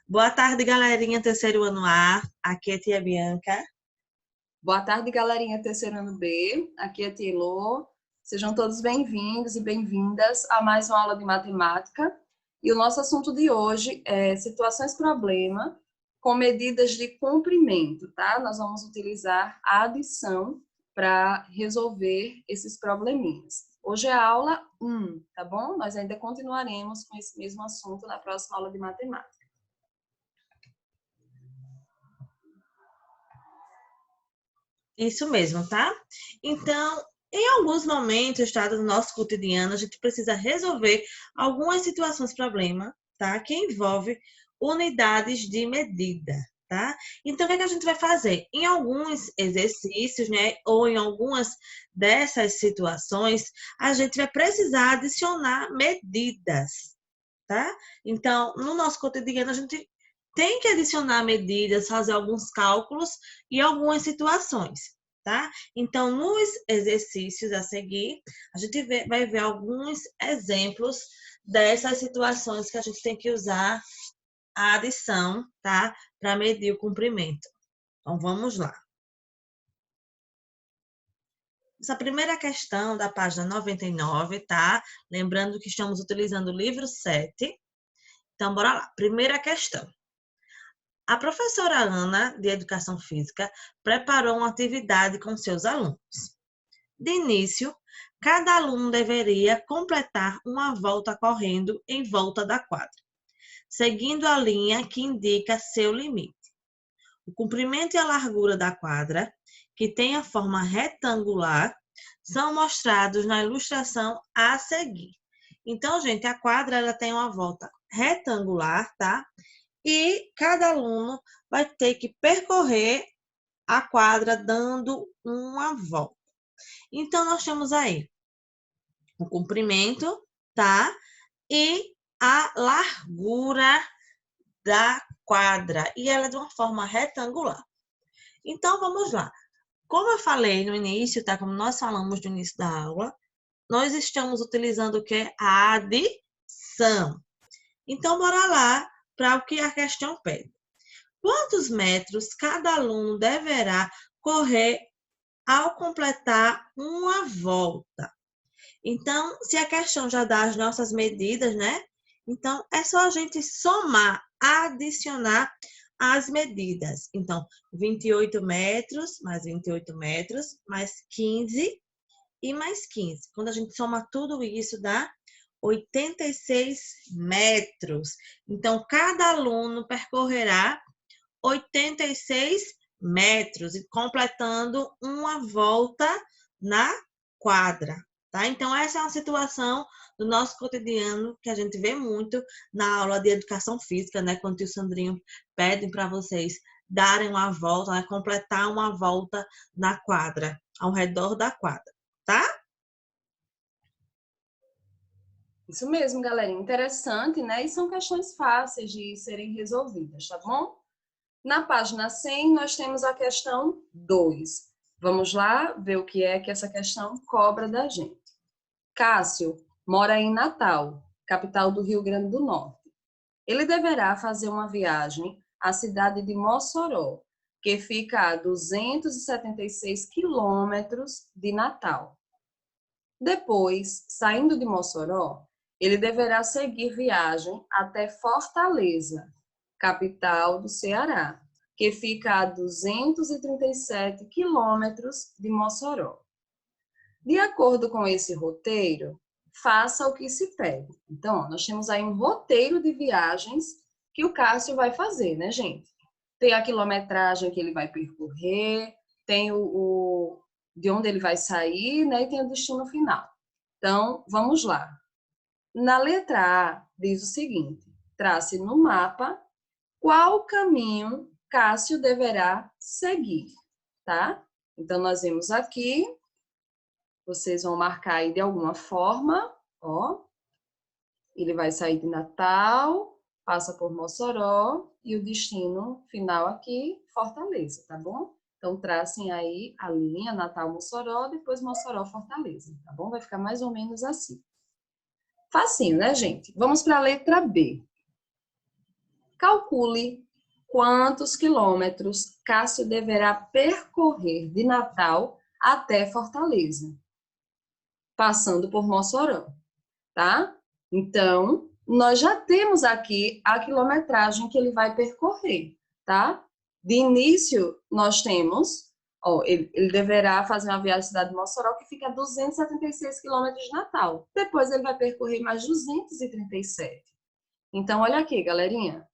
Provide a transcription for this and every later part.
Boa tarde, galerinha, terceiro ano A. Aqui é a tia Bianca. Boa tarde, galerinha, terceiro ano B. Aqui é a tia Elô. Sejam todos bem-vindos e bem-vindas a mais uma aula de matemática. E o nosso assunto de hoje é situações-problema com medidas de comprimento, tá? Nós vamos utilizar a adição para resolver esses probleminhas. Hoje é a aula 1, tá bom? Nós ainda continuaremos com esse mesmo assunto na próxima aula de matemática. Isso mesmo, tá? Então, em alguns momentos, tá, do nosso cotidiano, a gente precisa resolver algumas situações-problema, tá? Que envolve unidades de medida, tá? Então, o que é que a gente vai fazer? Em alguns exercícios, né, ou em algumas dessas situações, a gente vai precisar adicionar medidas, tá? Então, no nosso cotidiano, a gente tem que adicionar medidas, fazer alguns cálculos e algumas situações, tá? Então, nos exercícios a seguir, a gente vai ver alguns exemplos dessas situações que a gente tem que usar a adição, tá? Para medir o comprimento. Então, vamos lá. Essa primeira questão da página 99, tá? Lembrando que estamos utilizando o livro 7. Então, bora lá. Primeira questão. A professora Ana, de Educação Física, preparou uma atividade com seus alunos. De início, cada aluno deveria completar uma volta correndo em volta da quadra, seguindo a linha que indica seu limite. O comprimento e a largura da quadra, que tem a forma retangular, são mostrados na ilustração a seguir. Então, gente, a quadra ela tem uma volta retangular, tá? E cada aluno vai ter que percorrer a quadra dando uma volta. Então, nós temos aí o comprimento, tá? E a largura da quadra. E ela é de uma forma retangular. Então, vamos lá. Como eu falei no início, tá? Como nós falamos no início da aula, nós estamos utilizando o que? A adição. Então, bora lá para o que a questão pede. Quantos metros cada aluno deverá correr ao completar uma volta? Então, se a questão já dá as nossas medidas, né? Então, é só a gente somar, adicionar as medidas. Então, 28 metros, mais 28 metros, mais 15 e mais 15. Quando a gente soma tudo isso, dá 86 metros. Então, cada aluno percorrerá 86 metros, e completando uma volta na quadra, tá? Então, essa é uma situação do nosso cotidiano que a gente vê muito na aula de educação física, né? Quando o tio Sandrinho pede para vocês darem uma volta, né? Completar uma volta na quadra, ao redor da quadra, tá? Isso mesmo, galera. Interessante, né? E são questões fáceis de serem resolvidas, tá bom? Na página 100, nós temos a questão 2. Vamos lá ver o que é que essa questão cobra da gente. Cássio mora em Natal, capital do Rio Grande do Norte. Ele deverá fazer uma viagem à cidade de Mossoró, que fica a 276 quilômetros de Natal. Depois, saindo de Mossoró, ele deverá seguir viagem até Fortaleza, capital do Ceará, que fica a 237 quilômetros de Mossoró. De acordo com esse roteiro, faça o que se pede. Então, nós temos aí um roteiro de viagens que o Cássio vai fazer, né, gente? Tem a quilometragem que ele vai percorrer, tem de onde ele vai sair, né, e tem o destino final. Então, vamos lá. Na letra A, diz o seguinte: trace no mapa qual caminho Cássio deverá seguir, tá? Então, nós vemos aqui, vocês vão marcar aí de alguma forma, ó. Ele vai sair de Natal, passa por Mossoró e o destino final aqui, Fortaleza, tá bom? Então, tracem aí a linha Natal-Mossoró, depois Mossoró-Fortaleza, tá bom? Vai ficar mais ou menos assim. Facinho, né, gente? Vamos para a letra B. Calcule quantos quilômetros Cássio deverá percorrer de Natal até Fortaleza, passando por Mossoró, tá? Então, nós já temos aqui a quilometragem que ele vai percorrer, tá? De início, nós temos, ó, ele deverá fazer uma viagem à cidade de Mossoró, que fica a 276 quilômetros de Natal. Depois, ele vai percorrer mais 237. Então, olha aqui, galerinha.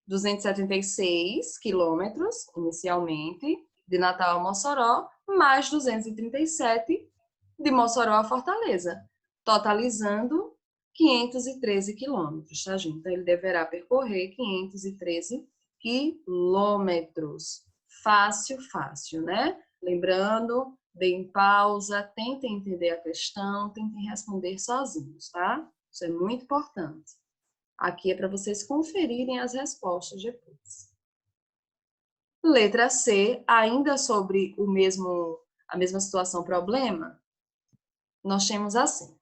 276 quilômetros, inicialmente, de Natal a Mossoró, mais 237 de Mossoró a Fortaleza, totalizando 513 quilômetros, tá, gente? Então, ele deverá percorrer 513 quilômetros. Fácil, fácil, né? Lembrando, deem pausa, tentem entender a questão, tentem responder sozinhos, tá? Isso é muito importante. Aqui é para vocês conferirem as respostas depois. Letra C, ainda sobre a mesma situação, problema, nós temos assim.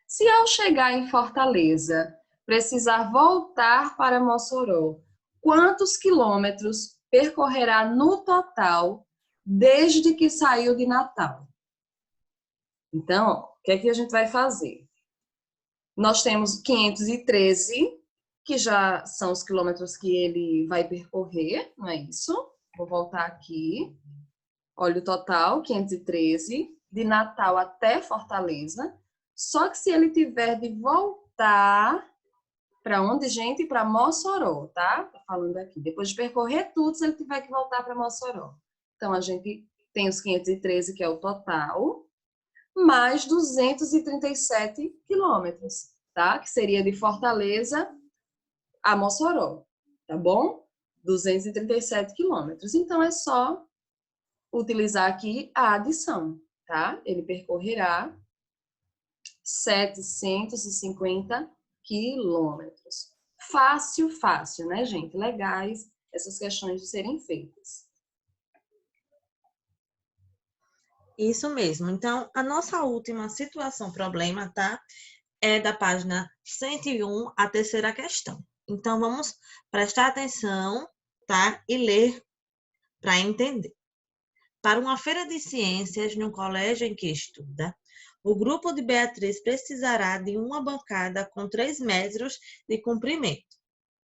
Se ao chegar em Fortaleza, precisar voltar para Mossoró, quantos quilômetros percorrerá no total desde que saiu de Natal? Então, o que é que a gente vai fazer? Nós temos 513, que já são os quilômetros que ele vai percorrer, não é isso? Vou voltar aqui. Olha o total, 513, de Natal até Fortaleza. Só que se ele tiver de voltar, para onde, gente? Para Mossoró, tá? Tô falando aqui. Depois de percorrer tudo, se ele tiver que voltar para Mossoró. Então, a gente tem os 513, que é o total, mais 237 quilômetros, tá? Que seria de Fortaleza a Mossoró, tá bom? 237 quilômetros. Então, é só utilizar aqui a adição, tá? Ele percorrerá 750 quilômetros. Fácil, fácil, né, gente? Legais essas questões de serem feitas. Isso mesmo. Então, a nossa última situação problema, tá? É da página 101, a terceira questão. Então, vamos prestar atenção, tá? E ler para entender. Para uma feira de ciências no colégio em que estuda, o grupo de Beatriz precisará de uma bancada com 3 metros de comprimento.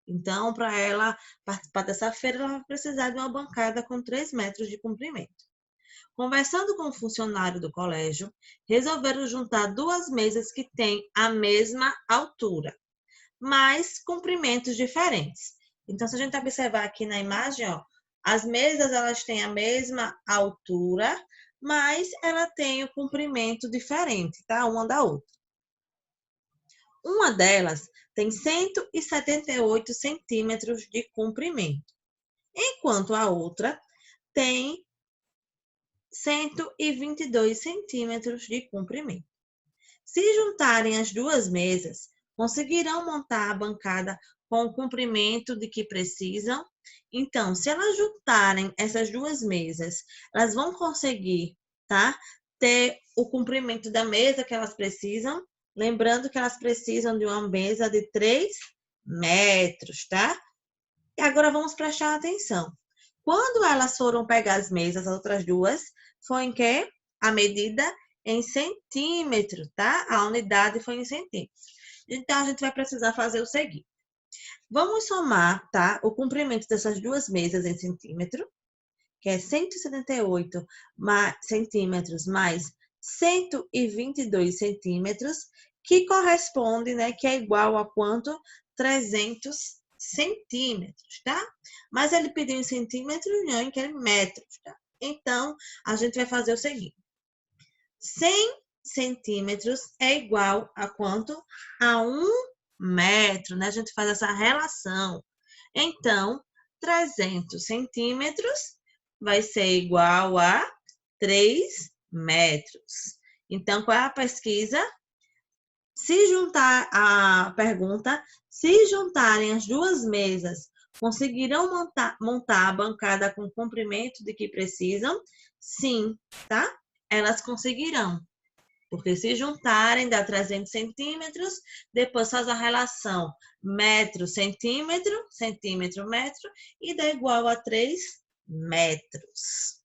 Então, para ela participar dessa feira, ela vai precisar de uma bancada com 3 metros de comprimento. Conversando com o funcionário do colégio, resolveram juntar 2 mesas que têm a mesma altura, mas comprimentos diferentes. Então, se a gente observar aqui na imagem, ó, as mesas elas têm a mesma altura, mas ela tem o comprimento diferente, tá? Uma da outra. Uma delas tem 178 centímetros de comprimento, enquanto a outra tem 122 centímetros de comprimento. Se juntarem as 2 mesas, conseguirão montar a bancada com o comprimento de que precisam. Então, se elas juntarem essas 2 mesas, elas vão conseguir, tá? Ter o comprimento da mesa que elas precisam. Lembrando que elas precisam de uma mesa de 3 metros, tá? E agora vamos prestar atenção. Quando elas foram pegar as mesas, as outras 2, foi em que? A medida em centímetro, tá? A unidade foi em centímetros. Então, a gente vai precisar fazer o seguinte. Vamos somar, tá? O comprimento dessas 2 mesas em centímetro, que é 178 centímetros mais 122 centímetros, que corresponde, né? Que é igual a quanto? 300 centímetros, tá? Mas ele pediu em centímetros, não em metros, tá? Então, a gente vai fazer o seguinte. 100 centímetros é igual a quanto? A 1 metro, né? A gente faz essa relação. Então, 300 centímetros vai ser igual a 3 metros. Então, qual é a pesquisa? Se juntar a pergunta, se juntarem as 2 mesas, conseguirão montar a bancada com o comprimento de que precisam? Sim, tá? Elas conseguirão. Porque se juntarem dá 300 centímetros, depois faz a relação metro, centímetro, centímetro, metro, e dá igual a 3 metros.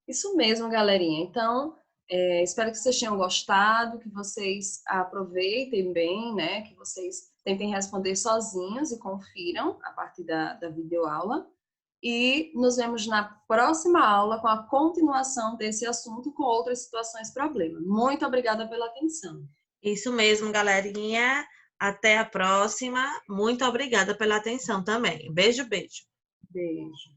Isso mesmo, galerinha. Então, espero que vocês tenham gostado, que vocês aproveitem bem, né? Que vocês tentem responder sozinhos e confiram a partir da videoaula. E nos vemos na próxima aula com a continuação desse assunto com outras situações problema. Muito obrigada pela atenção. Isso mesmo, galerinha. Até a próxima. Muito obrigada pela atenção também. Beijo, beijo. Beijo.